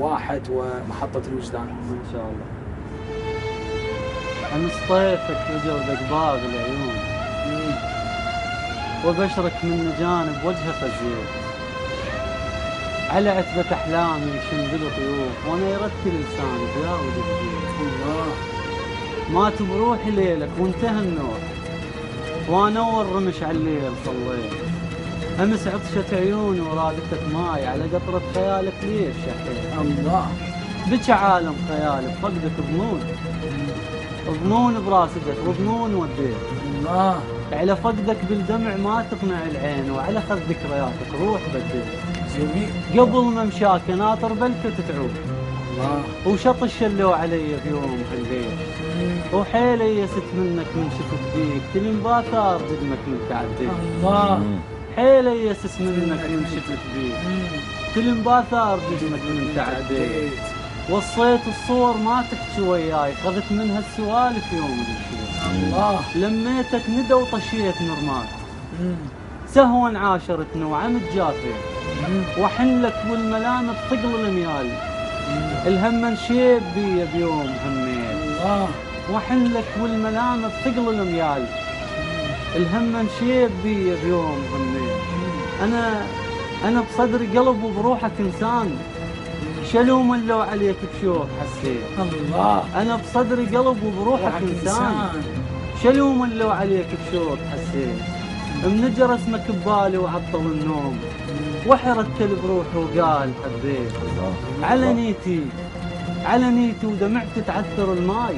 واحد ومحطة الوجدان. إن شاء الله. أمس طيفك وجا وذقباب العيون، وبشرك من جانب وجهه فزيت، على عتبة أحلامي شنقل طيوف، وأنا يرتل لساني بياود بجيت. الله. مات بروحي ليلك وانتهى النور، وانور رمش على الليل صليت. امس عطشت عيوني ورادتك ماي، على قطرة خيالك ليش شحيت. الله. بك عالم خيالي بفقدك ظنون، ظنون براسدك وظنون وديت. الله. على فقدك بالدمع ما تقنع العين، وعلى خذ ذكرياتك روح بديت. جميل. قبل ما مشاك ناطر بلكة تعود، الله. وشط الشلو علي بيوم هالليل، وحيلي يست منك من شفت بيك، تلم باثار بدمك من تعديت. الله. حيلي يسس منك من شفت بيك، تلم باثار بدمك من تعديت. وصيت الصور ما تحكي وياي، خذت منها السوالف يوم الشيء. الله. لميتك ندى وطشيت نرمات، سهوا عاشرتنا وعمد جافيت، وحنلك والملامة ثقل الميال، الهم انشيب بي بيوم هميت. الله. وحنلك والملامة ثقل الميال، الهم انشيب بي بيوم هميت. انا بصدري قلب وبروحك انسان، شلوم لو عليك بشوق حسيت. الله. انا بصدري قلب وبروحك انسان، شلوم لو عليك بشوق حسيت. منجر اسمك ببالي وعطل النوم، وحرت بروحي وقال حبيت. على نيتي ودمعت تعثر الماي،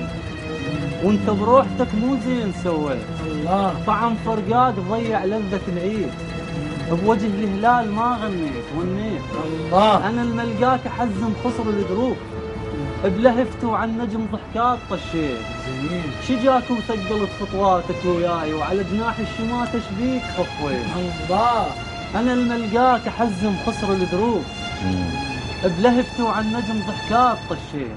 وانت بروحتك مو زين سويت. الله. طعم فرقاق ضيع لذة العيد، بوجه الهلال ما غنيت ونيت. الله. انا الملقاك احزم خصر الدروب، بلهفت وعن نجم ضحكات طشيت. جميل. شجاك وثقلت خطواتك وياي، وعلى جناح الشماة تشبيك خفيت. الله. انا الملقاك احزم خصر الدروب، بلهفت وعن نجم ضحكات طشيت.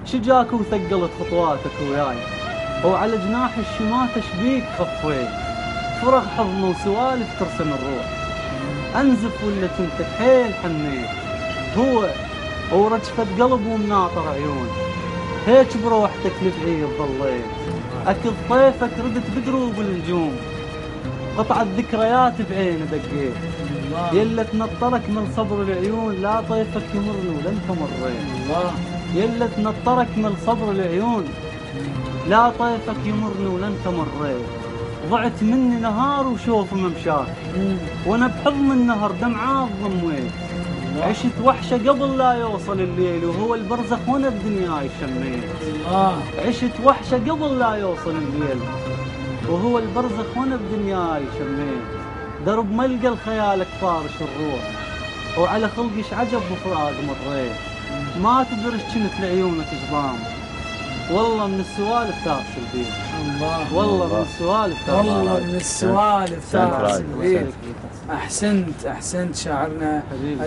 شجاك وثقلت خطواتك وياي، وعلى جناح الشماة تشبيك خفيت. فرغ حضن وسوالف ترسم الروح، انزف ولا كنت حيل حنيت. هو ورجفة قلب ومناطر عيون، هيك بروحتك لبعيد ظليت. اكل طيفك ردت بدروب النجوم، قطعت ذكريات بعيني دقيت. يلا تنطرك من صبر العيون، لا طيفك يمرني ولن تمريت. الله. يلا تنطرك من صبر العيون، لا طيفك يمرني ولن تمريت. ضعت مني نهار وشوف ممشاك، وانا بحضن النهر دمعات ضميت. عشت وحشة قبل لا يوصل الليل، وهو البرزخ وانا بدنياي شميت. عشت وحشة قبل لا يوصل الليل، وهو البرزخ وانا بدنياي شميت. درب ملقى الخيالك فارش الروح، وعلى خلقش عجب بفراق مطريت. ما تدري كنت لعيونك جضام، والله من السوالف تغسل بيك. الله. والله من السوالف تغسل. والله من السوالف تغسل بيك. احسنت شاعرنا.